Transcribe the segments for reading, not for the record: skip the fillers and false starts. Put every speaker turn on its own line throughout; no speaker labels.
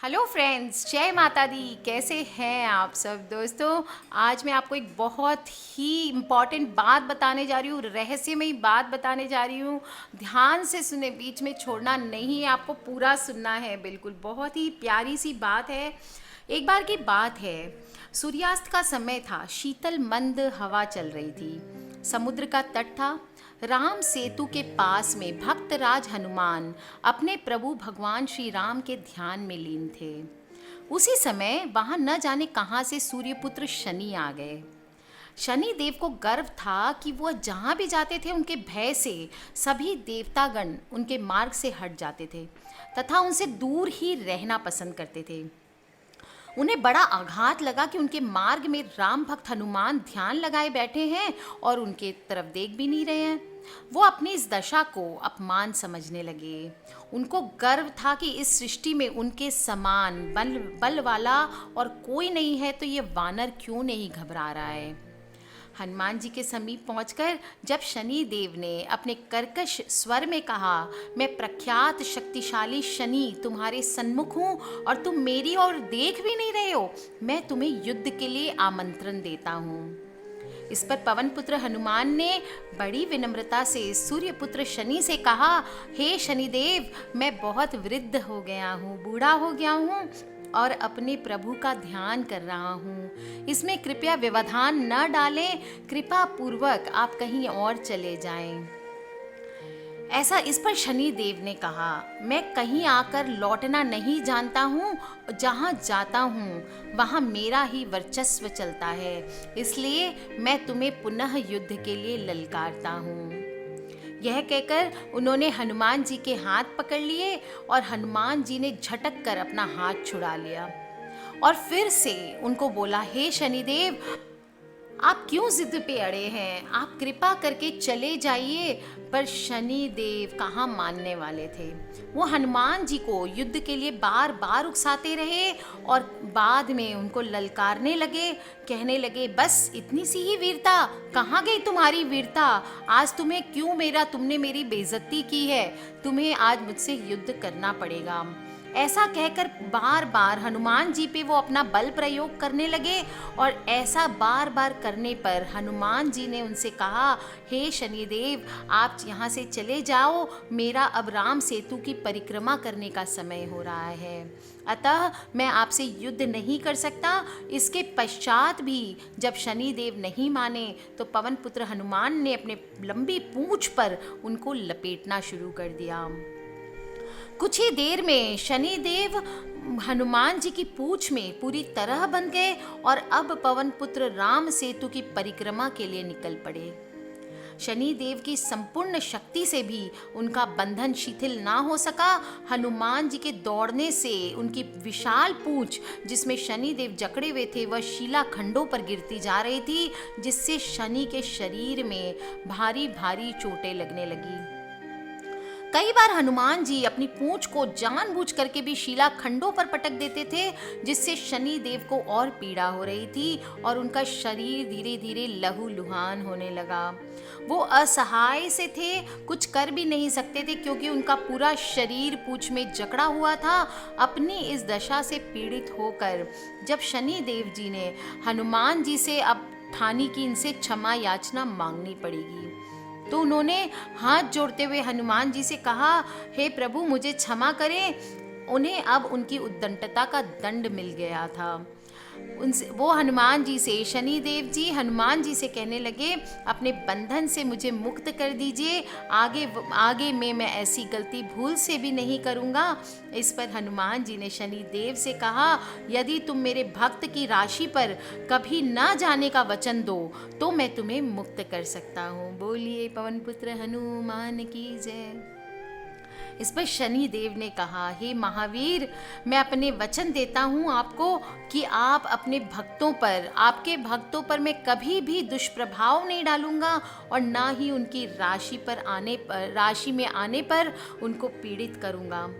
Hello friends, जय माता दी। कैसे हैं आप सब दोस्तों। आज मैं आपको एक बहुत ही इम्पॉर्टेंट बात बताने जा रही हूँ, रहस्यमयी बात बताने जा रही हूँ। ध्यान से सुने, बीच में छोड़ना नहीं है, आपको पूरा सुनना है। बिल्कुल बहुत ही प्यारी सी बात है। एक बार की बात है, सूर्यास्त का समय था, शीतल मंद हवा चल रही थी, समुद्र का तट था। राम सेतु के पास में भक्तराज हनुमान अपने प्रभु भगवान श्री राम के ध्यान में लीन थे। उसी समय वहां न जाने कहां से सूर्यपुत्र शनि आ गए। शनि देव को गर्व था कि वह जहां भी जाते थे उनके भय से सभी देवतागण उनके मार्ग से हट जाते थे तथा उनसे दूर ही रहना पसंद करते थे। उन्हें बड़ा आघात लगा कि उनके मार्ग में राम भक्त हनुमान ध्यान लगाए बैठे हैं और उनके तरफ देख भी नहीं रहे हैं। वो अपनी इस दशा को अपमान समझने लगे। उनको गर्व था कि इस सृष्टि में उनके समान बल वाला और कोई नहीं है, तो ये वानर क्यों नहीं घबरा रहा है। हनुमान जी के समीप पहुंचकर जब शनि देव ने अपने कर्कश स्वर में कहा, मैं प्रख्यात शक्तिशाली शनि तुम्हारे सन्मुख हूँ और तुम मेरी ओर देख भी नहीं रहे हो, मैं तुम्हें युद्ध के लिए आमंत्रण देता हूँ। इस पर पवन पुत्र हनुमान ने बड़ी विनम्रता से सूर्यपुत्र शनि से कहा, हे शनिदेव, मैं बहुत वृद्ध हो गया हूँ, बूढ़ा हो गया हूँ और अपने प्रभु का ध्यान कर रहा हूँ। इसमें कृपया व्यवधान न डालें, कृपा पूर्वक आप कहीं और चले जाएं। ऐसा इस पर शनि देव ने कहा, मैं कहीं आकर लौटना नहीं जानता हूँ, जहाँ जाता हूँ वहाँ मेरा ही वर्चस्व चलता है, इसलिए मैं तुम्हें पुनः युद्ध के लिए ललकारता हूँ। यह कहकर उन्होंने हनुमान जी के हाथ पकड़ लिए और हनुमान जी ने झटक कर अपना हाथ छुड़ा लिया और फिर से उनको बोला, हे शनिदेव, आप क्यों जिद पे अड़े हैं, आप कृपा करके चले जाइए। पर शनि देव कहाँ मानने वाले थे। वो हनुमान जी को युद्ध के लिए बार बार उकसाते रहे और बाद में उनको ललकारने लगे, कहने लगे, बस इतनी सी ही वीरता, कहाँ गई तुम्हारी वीरता। आज तुमने मेरी बेइज्जती की है, तुम्हें आज मुझसे युद्ध करना पड़ेगा। ऐसा कहकर बार बार हनुमान जी पे वो अपना बल प्रयोग करने लगे और ऐसा बार बार करने पर हनुमान जी ने उनसे कहा, हे शनिदेव, आप यहाँ से चले जाओ, मेरा अब राम सेतु की परिक्रमा करने का समय हो रहा है, अतः मैं आपसे युद्ध नहीं कर सकता। इसके पश्चात भी जब शनिदेव नहीं माने तो पवन पुत्र हनुमान ने अपने लंबी पूंछ पर उनको लपेटना शुरू कर दिया। कुछ ही देर में शनि देव हनुमान जी की पूंछ में पूरी तरह बंध गए और अब पवन पुत्र राम सेतु की परिक्रमा के लिए निकल पड़े। शनि देव की संपूर्ण शक्ति से भी उनका बंधन शिथिल ना हो सका। हनुमान जी के दौड़ने से उनकी विशाल पूंछ, जिसमें शनि देव जकड़े हुए थे, वह शिला खंडों पर गिरती जा रही थी, जिससे शनि के शरीर में भारी भारी चोटें लगने लगी। कई बार हनुमान जी अपनी पूंछ को जानबूझ करके भी शिला खंडों पर पटक देते थे, जिससे शनि देव को और पीड़ा हो रही थी और उनका शरीर धीरे धीरे लहूलुहान होने लगा। वो असहाय से थे, कुछ कर भी नहीं सकते थे क्योंकि उनका पूरा शरीर पूंछ में जकड़ा हुआ था। अपनी इस दशा से पीड़ित होकर जब शनि देव जी ने हनुमान जी से अब ठानी कि इनसे क्षमा याचना मांगनी पड़ेगी, तो उन्होंने हाथ जोड़ते हुए हनुमान जी से कहा, हे प्रभु, मुझे क्षमा करें। उन्हें अब उनकी उद्दंडता का दंड मिल गया था। उनसे वो शनिदेव जी हनुमान जी से कहने लगे, अपने बंधन से मुझे मुक्त कर दीजिए, आगे में मैं ऐसी गलती भूल से भी नहीं करूँगा। इस पर हनुमान जी ने शनिदेव से कहा, यदि तुम मेरे भक्त की राशि पर कभी न जाने का वचन दो तो मैं तुम्हें मुक्त कर सकता हूँ। बोलिए पवन पुत्र हनुमान की जय। इस पर शनि देव ने कहा, हे महावीर, मैं अपने वचन देता हूँ आपको कि आपके भक्तों पर मैं कभी भी दुष्प्रभाव नहीं डालूंगा और ना ही उनकी राशि में आने पर उनको पीड़ित करूंगा।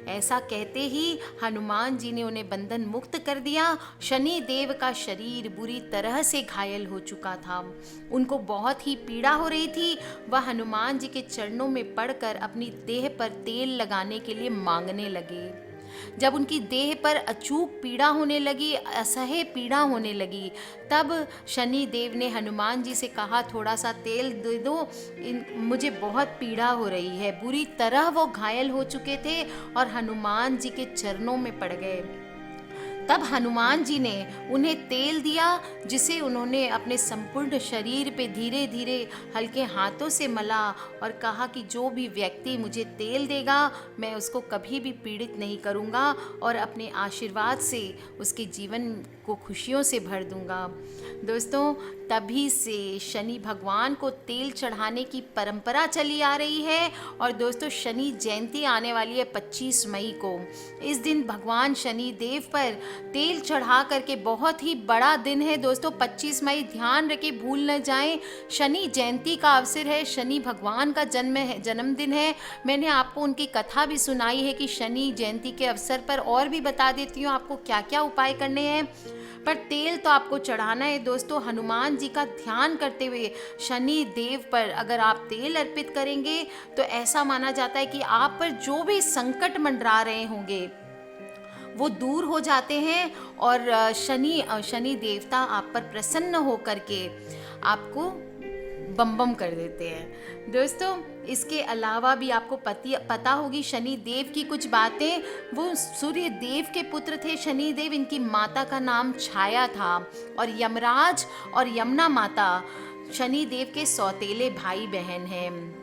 ऐसा कहते ही हनुमान जी ने उन्हें बंधन मुक्त कर दिया। शनि देव का शरीर बुरी तरह से घायल हो चुका था, उनको बहुत ही पीड़ा हो रही थी। वह हनुमान जी के चरणों में पड़कर अपनी देह पर तेल लगाने के लिए मांगने लगे। जब उनकी देह पर अचूक पीड़ा होने लगी, असह्य पीड़ा होने लगी, तब शनि देव ने हनुमान जी से कहा, थोड़ा सा तेल दे दो, मुझे बहुत पीड़ा हो रही है। बुरी तरह वो घायल हो चुके थे और हनुमान जी के चरणों में पड़ गए। तब हनुमान जी ने उन्हें तेल दिया, जिसे उन्होंने अपने संपूर्ण शरीर पे धीरे धीरे हल्के हाथों से मला और कहा कि जो भी व्यक्ति मुझे तेल देगा मैं उसको कभी भी पीड़ित नहीं करूँगा और अपने आशीर्वाद से उसके जीवन को खुशियों से भर दूँगा। दोस्तों, तभी से शनि भगवान को तेल चढ़ाने की परंपरा चली आ रही है। और दोस्तों, शनि जयंती आने वाली है 25 मई को। इस दिन भगवान शनि देव पर तेल चढ़ा करके, बहुत ही बड़ा दिन है दोस्तों, 25 मई, ध्यान रखें, भूल न जाएं। शनि जयंती का अवसर है, शनि भगवान का जन्मदिन है। मैंने आपको उनकी कथा भी सुनाई है कि शनि जयंती के अवसर पर, और भी बता देती हूँ आपको क्या क्या उपाय करने हैं। पर तेल तो आपको चढ़ाना है दोस्तों। हनुमान जी का ध्यान करते हुए शनि देव पर अगर आप तेल अर्पित करेंगे तो ऐसा माना जाता है कि आप पर जो भी संकट मंडरा रहे होंगे वो दूर हो जाते हैं और शनि देवता आप पर प्रसन्न होकर के आपको बम बम कर देते हैं। दोस्तों, इसके अलावा भी आपको पता होगी शनि देव की कुछ बातें। वो सूर्य देव के पुत्र थे शनि देव। इनकी माता का नाम छाया था और यमराज और यमुना माता शनि देव के सौतेले भाई बहन हैं।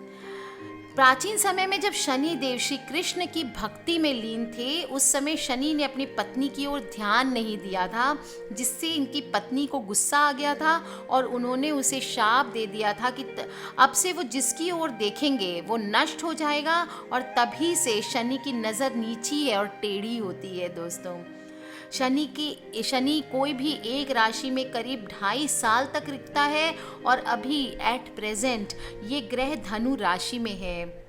प्राचीन समय में जब शनि देव श्री कृष्ण की भक्ति में लीन थे, उस समय शनि ने अपनी पत्नी की ओर ध्यान नहीं दिया था, जिससे इनकी पत्नी को गुस्सा आ गया था और उन्होंने उसे शाप दे दिया था कि अब से वो जिसकी ओर देखेंगे वो नष्ट हो जाएगा। और तभी से शनि की नज़र नीची है और टेढ़ी होती है। दोस्तों, शनि कोई भी एक राशि में करीब 2.5 साल तक रुकता है और अभी एट प्रेजेंट ये ग्रह धनु राशि में है।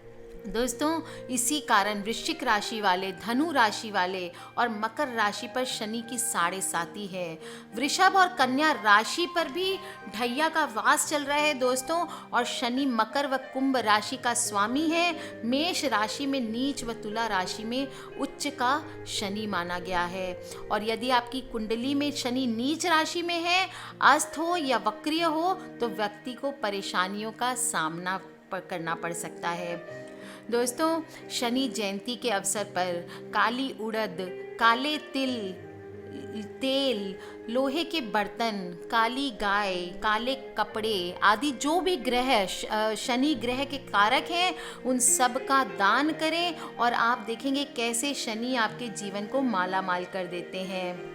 दोस्तों, इसी कारण वृश्चिक राशि वाले, धनु राशि वाले और मकर राशि पर शनि की 7.5 है। वृषभ और कन्या राशि पर भी ढैया का वास चल रहा है दोस्तों। और शनि मकर व कुंभ राशि का स्वामी है। मेष राशि में नीच व तुला राशि में उच्च का शनि माना गया है। और यदि आपकी कुंडली में शनि नीच राशि में है, अस्त हो या वक्रीय हो, तो व्यक्ति को परेशानियों का सामना करना पड़ सकता है। दोस्तों, शनि जयंती के अवसर पर काली उड़द, काले तेल, लोहे के बर्तन, काली गाय, काले कपड़े आदि जो भी ग्रह शनि ग्रह के कारक हैं, उन सब का दान करें और आप देखेंगे कैसे शनि आपके जीवन को माला माल कर देते हैं।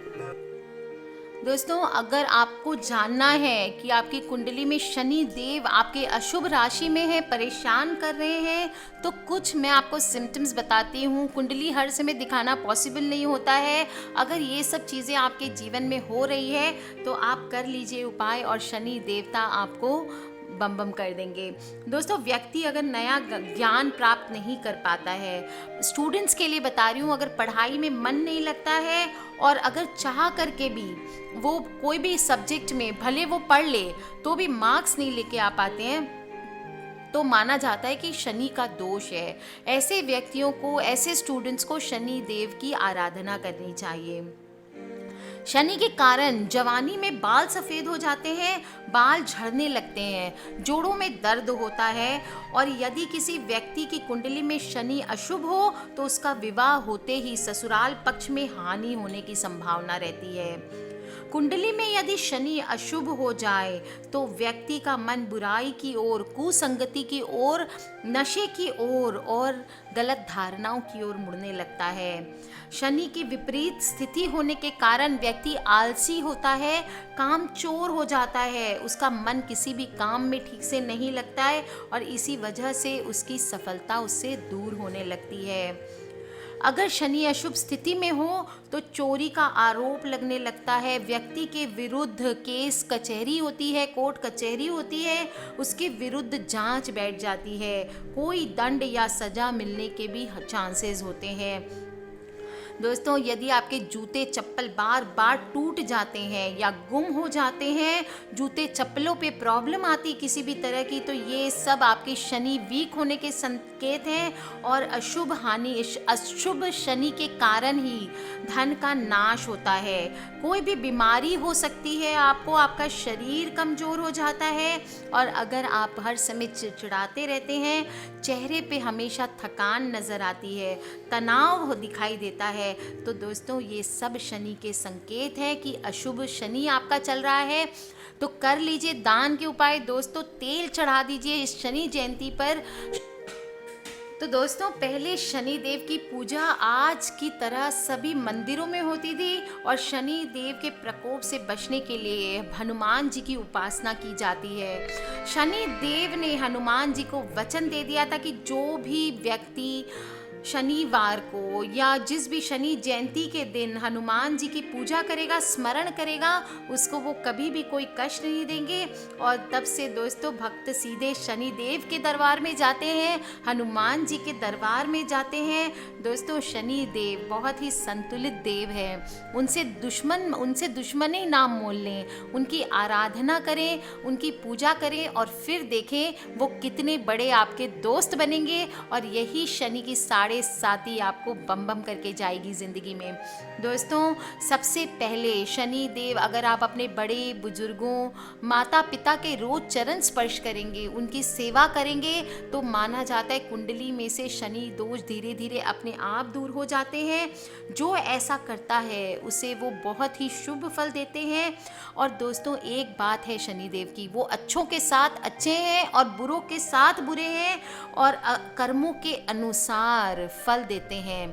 दोस्तों, अगर आपको जानना है कि आपकी कुंडली में शनि देव आपके अशुभ राशि में है, परेशान कर रहे हैं, तो कुछ मैं आपको सिम्टम्स बताती हूँ। कुंडली हर समय दिखाना पॉसिबल नहीं होता है। अगर ये सब चीज़ें आपके जीवन में हो रही है तो आप कर लीजिए उपाय और शनि देवता आपको बम बम कर देंगे। दोस्तों, व्यक्ति अगर नया ज्ञान प्राप्त नहीं कर पाता है, स्टूडेंट्स के लिए बता रही हूँ, अगर पढ़ाई में मन नहीं लगता है और अगर चाह करके भी वो कोई भी सब्जेक्ट में भले वो पढ़ ले तो भी मार्क्स नहीं लेके आ पाते हैं, तो माना जाता है कि शनि का दोष है। ऐसे व्यक्तियों को, ऐसे स्टूडेंट्स को शनि देव की आराधना करनी चाहिए। शनि के कारण जवानी में बाल सफ़ेद हो जाते हैं, बाल झड़ने लगते हैं, जोड़ों में दर्द होता है। और यदि किसी व्यक्ति की कुंडली में शनि अशुभ हो तो उसका विवाह होते ही ससुराल पक्ष में हानि होने की संभावना रहती है। कुंडली में यदि शनि अशुभ हो जाए तो व्यक्ति का मन बुराई की ओर, कुसंगति की ओर, नशे की ओर और गलत धारणाओं की ओर मुड़ने लगता है। शनि की विपरीत स्थिति होने के कारण व्यक्ति आलसी होता है, कामचोर हो जाता है, उसका मन किसी भी काम में ठीक से नहीं लगता है और इसी वजह से उसकी सफलता उससे दूर होने लगती है। अगर शनि अशुभ स्थिति में हो तो चोरी का आरोप लगने लगता है, व्यक्ति के विरुद्ध केस कचहरी होती है, कोर्ट कचहरी होती है, उसके विरुद्ध जांच बैठ जाती है, कोई दंड या सजा मिलने के भी चांसेस होते हैं। दोस्तों यदि आपके जूते चप्पल बार बार टूट जाते हैं या गुम हो जाते हैं, जूते चप्पलों पे प्रॉब्लम आती किसी भी तरह की, तो ये सब आपके शनि वीक होने के संकेत हैं और अशुभ शनि के कारण ही धन का नाश होता है। कोई भी बीमारी हो सकती है आपको, आपका शरीर कमज़ोर हो जाता है और अगर आप हर समय चिड़चिड़ाते रहते हैं, चेहरे पे हमेशा थकान नज़र आती है, तनाव दिखाई देता है, तो दोस्तों ये सब शनि के संकेत है कि अशुभ शनि आपका चल रहा है। तो कर लीजिए दान के उपाय दोस्तों, तेल चढ़ा दीजिए इस शनि जयंती पर। तो दोस्तों पहले शनि देव की पूजा आज की तरह सभी मंदिरों में होती थी और शनि देव के प्रकोप से बचने के लिए हनुमान जी की उपासना की जाती है। शनि देव ने हनुमान जी को वचन दे दिया था कि जो भी व्यक्ति शनिवार को या जिस भी शनि जयंती के दिन हनुमान जी की पूजा करेगा, स्मरण करेगा, उसको वो कभी भी कोई कष्ट नहीं देंगे। और तब से दोस्तों भक्त सीधे शनि देव के दरबार में जाते हैं, हनुमान जी के दरबार में जाते हैं। दोस्तों शनि देव बहुत ही संतुलित देव है, उनसे दुश्मनी ना मोल लें, उनकी आराधना करें, उनकी पूजा करें और फिर देखें वो कितने बड़े आपके दोस्त बनेंगे और यही शनि की साढ़े साथी आपको बम बम करके जाएगी ज़िंदगी में। दोस्तों सबसे पहले शनि देव, अगर आप अपने बड़े बुजुर्गों माता पिता के रोज चरण स्पर्श करेंगे, उनकी सेवा करेंगे, तो माना जाता है कुंडली में से शनि दोष धीरे धीरे अपने आप दूर हो जाते हैं। जो ऐसा करता है उसे वो बहुत ही शुभ फल देते हैं। और दोस्तों एक बात है शनि देव की, वो अच्छों के साथ अच्छे हैं और बुरों के साथ बुरे हैं और कर्मों के अनुसार फल देते हैं।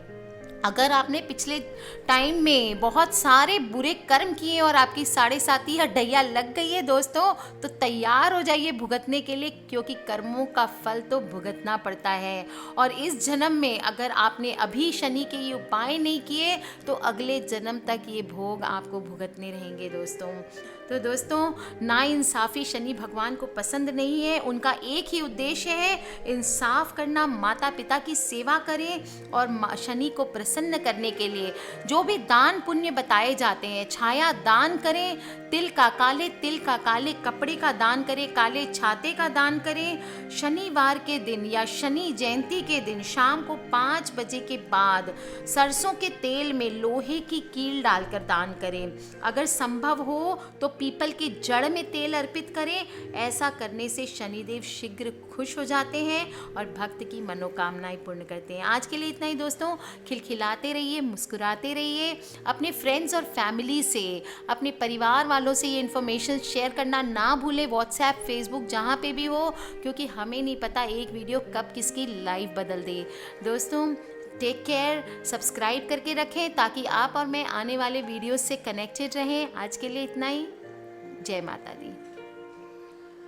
अगर आपने पिछले टाइम में बहुत सारे बुरे कर्म किए और आपकी साढ़े साती हड्डियाँ लग गई है दोस्तों, तो तैयार हो जाइए भुगतने के लिए, क्योंकि कर्मों का फल तो भुगतना पड़ता है। और इस जन्म में अगर आपने अभी शनि के ये उपाय नहीं किए तो अगले जन्म तक ये भोग आपको भुगतने रहेंगे दोस्तों। तो दोस्तों नाइंसाफ़ी शनि भगवान को पसंद नहीं है, उनका एक ही उद्देश्य है इंसाफ करना, माता पिता की सेवा करें और शनि को प्रसन्न करने के लिए जो भी दान पुण्य बताए जाते हैं, छाया दान करें, तिल का काले कपड़े का दान करें, काले छाते का दान करें। शनिवार के दिन या शनि जयंती के दिन शाम को 5 बजे के बाद सरसों के तेल में लोहे की कील डालकर दान करें। अगर संभव हो तो पीपल की जड़ में तेल अर्पित करें। ऐसा करने से शनिदेव शीघ्र खुश हो जाते हैं और भक्त की मनोकामनाएं पूर्ण करते हैं। आज के लिए इतना ही दोस्तों, खिलखिलाते रहिए, मुस्कुराते रहिए, अपने फ्रेंड्स और फैमिली से, अपने परिवार वालों से ये इन्फॉर्मेशन शेयर करना ना भूलें, व्हाट्सएप, फेसबुक, जहाँ पे भी हो, क्योंकि हमें नहीं पता एक वीडियो कब किसकी लाइफ बदल दे। दोस्तों टेक केयर, सब्सक्राइब करके रखें ताकि आप और मैं आने वाले वीडियोस से कनेक्टेड रहें। आज के लिए इतना ही। जय माता दी।